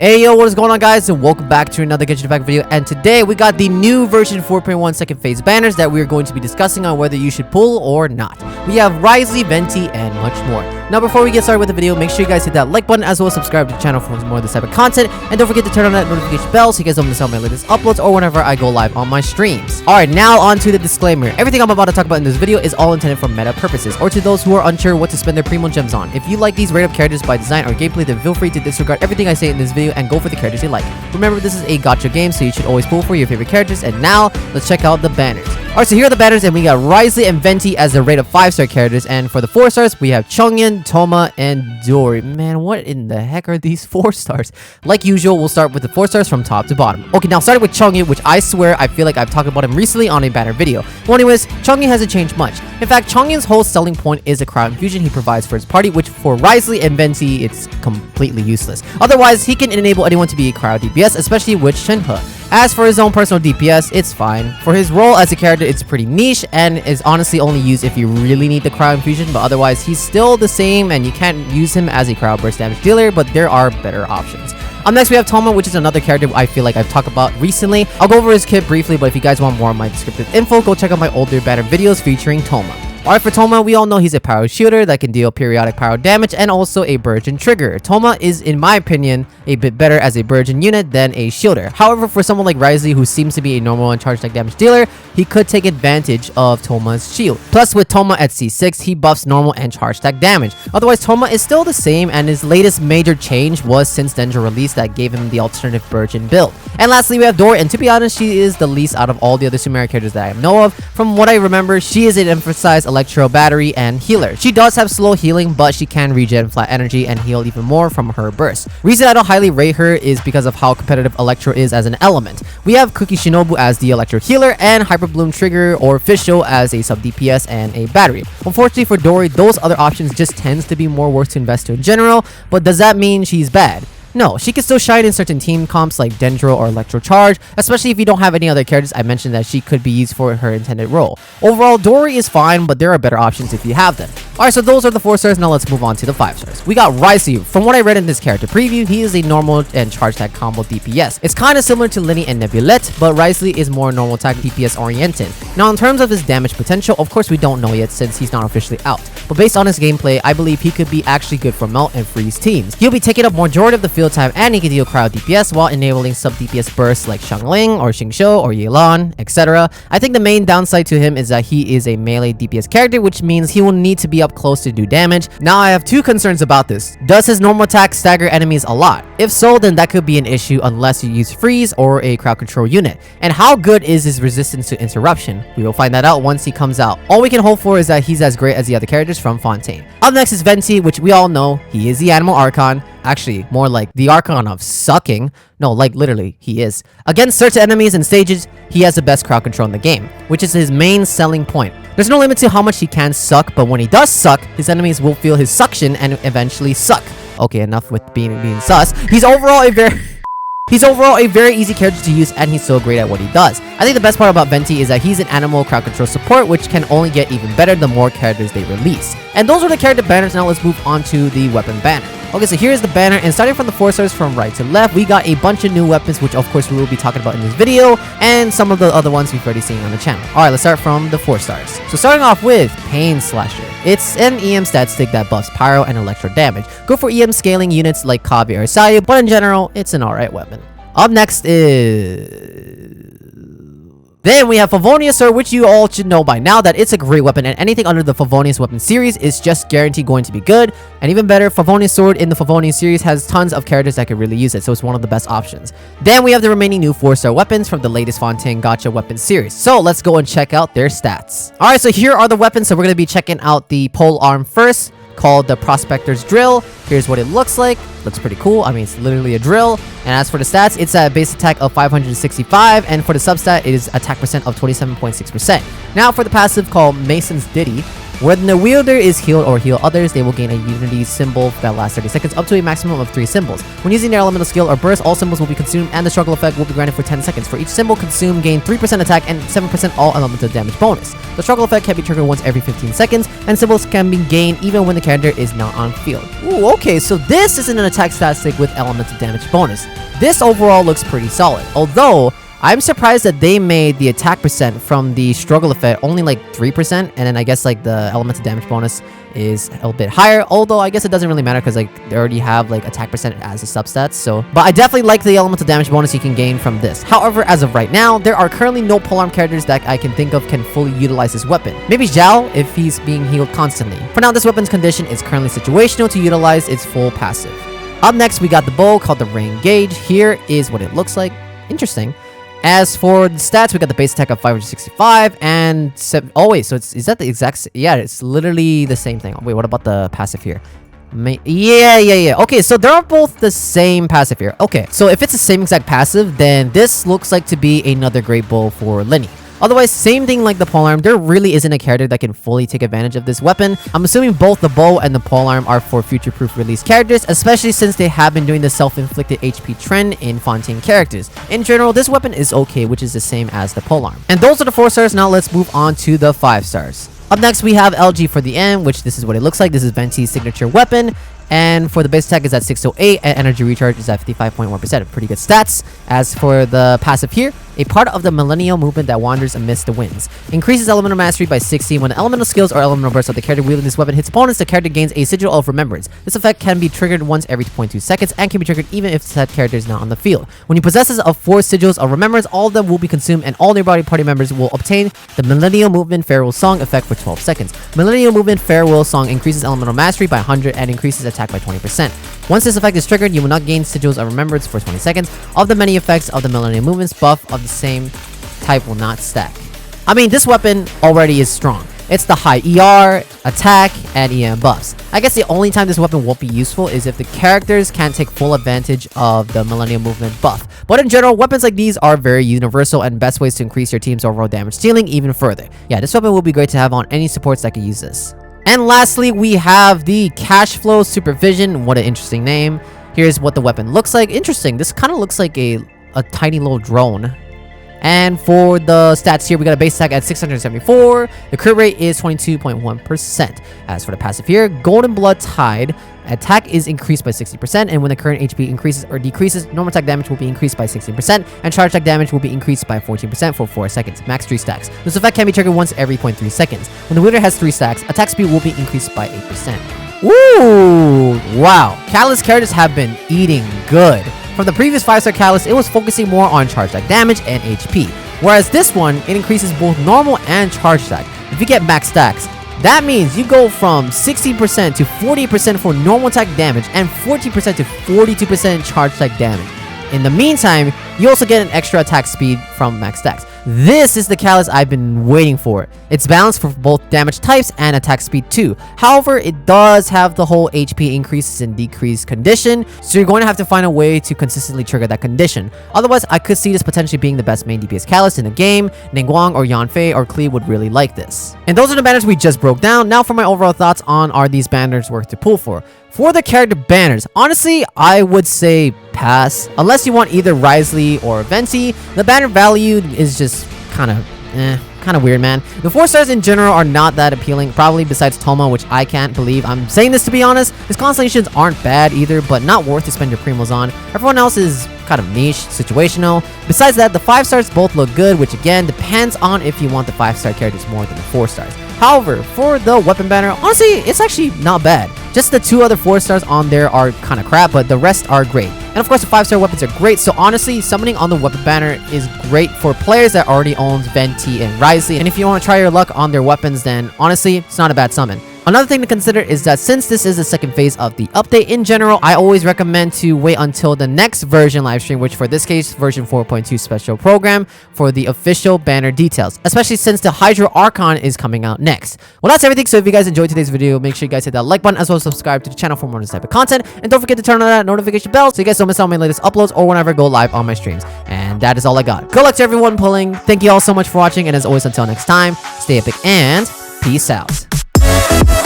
Hey yo, what is going on guys, and welcome back to another Genshin video. And today we got the new version 4.1 second phase banners that we are going to be discussing on whether you should pull or not. We have Wriothesley, Venti, and much more. Now before we get started with the video, make sure you guys hit that like button as well as subscribe to the channel for more of this type of content. And don't forget to turn on that notification bell so you guys don't miss out on my latest uploads or whenever I go live on my streams. Alright, now on to the disclaimer. Everything I'm about to talk about in this video is all intended for meta purposes or to those who are unsure what to spend their primo gems on. If you like these rate up characters by design or gameplay, then feel free to disregard everything I say in this video and go for the characters you like. Remember, this is a gacha game, so you should always pull for your favorite characters. And now, let's check out the banners. Alright, so here are the banners, and we got Wriothesley and Venti as the rate of 5-star characters. And for the 4 stars, we have Chongyun, Thoma, and Dori. Man, what in the heck are these 4 stars? Like usual, we'll start with the 4 stars from top to bottom. Okay, now starting with Chongyun, which I swear I feel like I've talked about him recently on a banner video. Well, anyways, Chongyun hasn't changed much. In fact, Chongyun's whole selling point is the crowd infusion he provides for his party, which for Wriothesley and Venti, it's completely useless. Otherwise, he can enable anyone to be a crowd DPS, especially with Shenhe. As for his own personal DPS, it's fine. For his role as a character, it's pretty niche and is honestly only used if you really need the crowd infusion, but otherwise he's still the same and you can't use him as a crowd burst damage dealer, but there are better options. Up next we have Thoma, which is another character I feel like I've talked about recently. I'll go over his kit briefly, but if you guys want more on my descriptive info, go check out my older banner videos featuring Thoma. Alright, for Thoma, we all know he's a power shooter that can deal periodic power damage and also a burgeon trigger. Thoma is, in my opinion, a bit better as a burgeon unit than a shielder. However, for someone like Wriothesley, who seems to be a normal and charge attack damage dealer, he could take advantage of Thoma's shield. Plus, with Thoma at C6, he buffs normal and charge attack damage. Otherwise, Thoma is still the same, and his latest major change was since Dendro release that gave him the alternative burgeon build. And lastly, we have Dori, and to be honest, she is the least out of all the other Sumeria characters that I know of. From what I remember, she is an emphasized electro battery and healer. She does have slow healing, but she can regen flat energy and heal even more from her burst. Reason I don't highly rate her is because of how competitive electro is as an element. We have Cookie Shinobu as the electro healer and Hyper Bloom Trigger or Fisho as a sub DPS and a battery. Unfortunately for Dori, those other options just tends to be more worth to invest to in general, but does that mean she's bad? No, she can still shine in certain team comps like Dendro or Electro Charge, especially if you don't have any other characters. I mentioned that she could be used for her intended role. Overall, Dori is fine, but there are better options if you have them. Alright, so those are the 4 stars. Now let's move on to the 5 stars. We got Wriothesley. From what I read in this character preview, he is a normal and charge attack combo DPS. It's kind of similar to Linny and Nebulette, but Wriothesley is more normal attack DPS oriented. Now in terms of his damage potential, of course we don't know yet since he's not officially out. But based on his gameplay, I believe he could be actually good for melt and freeze teams. He'll be taking up majority of the field time and he can deal crowd DPS while enabling sub DPS bursts like Xiangling or Xingqiu or Yelan, etc. I think the main downside to him is that he is a melee DPS character, which means he will need to be up close to do damage. Now I have 2 concerns about this. Does his normal attack stagger enemies a lot? If so, then that could be an issue unless you use freeze or a crowd control unit. And how good is his resistance to interruption? We will find that out once he comes out. All we can hope for is that he's as great as the other characters from Fontaine. Up next is Venti, which we all know he is the animal archon. Actually, more like the archon of sucking. No, like literally, he is. Against certain enemies and stages, he has the best crowd control in the game, which is his main selling point. There's no limit to how much he can suck, but when he does suck, his enemies will feel his suction and eventually suck. Okay, enough with being sus. He's overall a very easy character to use, and he's so great at what he does. I think the best part about Venti is that he's an animal crowd control support, which can only get even better the more characters they release. And those are the character banners. Now let's move on to the weapon banner. Okay, so here's the banner, and starting from the 4 stars from right to left, we got a bunch of new weapons, which of course we will be talking about in this video, and some of the other ones we've already seen on the channel. Alright, let's start from the 4 stars. So starting off with Rainslasher. It's an EM stat stick that buffs pyro and electro damage. Go for EM scaling units like Kavi or Sayu, but in general, it's an alright weapon. Up next is... Then we have Favonius Sword, which you all should know by now that it's a great weapon, and anything under the Favonius weapon series is just guaranteed going to be good. And even better, Favonius Sword in the Favonius series has tons of characters that could really use it, so it's one of the best options. Then we have the remaining new 4-star weapons from the latest Fontaine Gacha weapon series. So let's go and check out their stats. Alright, so here are the weapons. So we're going to be checking out the pole arm first, called the Prospector's Drill. Here's what it looks like. Looks pretty cool. I mean, it's literally a drill. And as for the stats, it's a base attack of 565, and for the substat, it is attack percent of 27.6%. Now for the passive called Mason's Ditty. When the wielder is healed or heal others, they will gain a unity symbol that lasts 30 seconds up to a maximum of 3 symbols. When using their elemental skill or burst, all symbols will be consumed and the struggle effect will be granted for 10 seconds. For each symbol consumed, gain 3% attack and 7% all elemental damage bonus. The struggle effect can be triggered once every 15 seconds, and symbols can be gained even when the character is not on field. Ooh, okay, so this isn't an attack statistic with elemental damage bonus. This overall looks pretty solid, although I'm surprised that they made the attack percent from the struggle effect only like 3%, and then I guess like the elemental damage bonus is a little bit higher, although I guess it doesn't really matter because like they already have like attack percent as a substat. So, but I definitely like the elemental damage bonus you can gain from this. However, as of right now, there are currently no polearm characters that I can think of can fully utilize this weapon. Maybe Zhao if he's being healed constantly. For now, this weapon's condition is currently situational to utilize its full passive. Up next, we got the bow called the Rain Gauge. Here is what it looks like. Interesting. As for the stats, we got the base attack of 565 and oh wait, so is that the exact? Yeah, it's literally the same thing. Wait, what about the passive here? Yeah. Okay, so they're both the same passive here. Okay, so if it's the same exact passive, then this looks like to be another great bow for Lenny. Otherwise, same thing like the polearm, there really isn't a character that can fully take advantage of this weapon. I'm assuming both the bow and the polearm are for future-proof release characters, especially since they have been doing the self-inflicted HP trend in Fontaine characters. In general, this weapon is okay, which is the same as the polearm. And those are the 4 stars. Now let's move on to the 5 stars. Up next, we have Elegy for the end, which this is what it looks like. This is Venti's signature weapon. And for the base attack is at 608 and energy recharge is at 55.1%. Pretty good stats. As for the passive here, a part of the millennial movement that wanders amidst the winds. Increases elemental mastery by 60. When the elemental skills or elemental bursts of the character wielding this weapon hits opponents, the character gains a sigil of remembrance. This effect can be triggered once every 2.2 seconds and can be triggered even if said character is not on the field. When he possesses of 4 sigils of remembrance, all of them will be consumed and all nearby party members will obtain the millennial movement farewell song effect for 12 seconds. Millennial movement farewell song increases elemental mastery by 100 and increases attack by 20%. Once this effect is triggered, you will not gain sigils of remembrance for 20 seconds. Of the many effects of the millennial movements, buff of the same type will not stack. I mean, this weapon already is strong. It's the high ER, attack, and EM buffs. I guess the only time this weapon won't be useful is if the characters can't take full advantage of the millennial movement buff. But in general, weapons like these are very universal and best ways to increase your team's overall damage ceiling even further. Yeah, this weapon will be great to have on any supports that can use this. And lastly, we have the Cashflow Supervision. What an interesting name. Here's what the weapon looks like. Interesting. This kind of looks like a tiny little drone. And for the stats here, we got a base attack at 674. The crit rate is 22.1%. As for the passive here, Golden Blood Tide. Attack is increased by 60%, and when the current HP increases or decreases, normal attack damage will be increased by 16%, and charge attack damage will be increased by 14% for 4 seconds. Max 3 stacks. This effect can be triggered once every 0.3 seconds. When the wielder has 3 stacks, attack speed will be increased by 8%. Ooh! Wow. Catalyst characters have been eating good. From the previous 5-star Catalyst, it was focusing more on charge attack damage and HP. Whereas this one, it increases both normal and charge attack. If you get max stacks, that means you go from 60% to 40% for normal attack damage and 14% to 42% charge attack damage. In the meantime, you also get an extra attack speed from max stacks. This is the catalyst I've been waiting for. It's balanced for both damage types and attack speed too. However, it does have the whole HP increases and decrease condition, so you're going to have to find a way to consistently trigger that condition. Otherwise, I could see this potentially being the best main DPS catalyst in the game. Ningguang or Yanfei or Klee would really like this. And those are the banners we just broke down. Now for my overall thoughts on are these banners worth to pull for. For the character banners, honestly, I would say pass. Unless you want either Wriothesley or Venti, the banner value is just kind of weird, man. The 4 stars in general are not that appealing, probably besides Thoma, which I can't believe I'm saying this to be honest. His constellations aren't bad either, but not worth to spend your primos on. Everyone else is kind of niche, situational. Besides that, the 5 stars both look good, which again depends on if you want the 5-star characters more than the 4 stars. However, for the weapon banner, honestly, it's actually not bad. Just the 2 other 4 stars on there are kind of crap, but the rest are great. And of course, the 5-star weapons are great, so honestly, summoning on the weapon banner is great for players that already owns Venti and Wriothesley. And if you want to try your luck on their weapons, then honestly, it's not a bad summon. Another thing to consider is that since this is the second phase of the update in general, I always recommend to wait until the next version livestream, which for this case, version 4.2 special program, for the official banner details, especially since the Hydro Archon is coming out next. Well, that's everything. So if you guys enjoyed today's video, make sure you guys hit that like button as well as subscribe to the channel for more of this type of content. And don't forget to turn on that notification bell so you guys don't miss out on my latest uploads or whenever I go live on my streams. And that is all I got. Good luck to everyone pulling. Thank you all so much for watching. And as always, until next time, stay epic and peace out. Bye.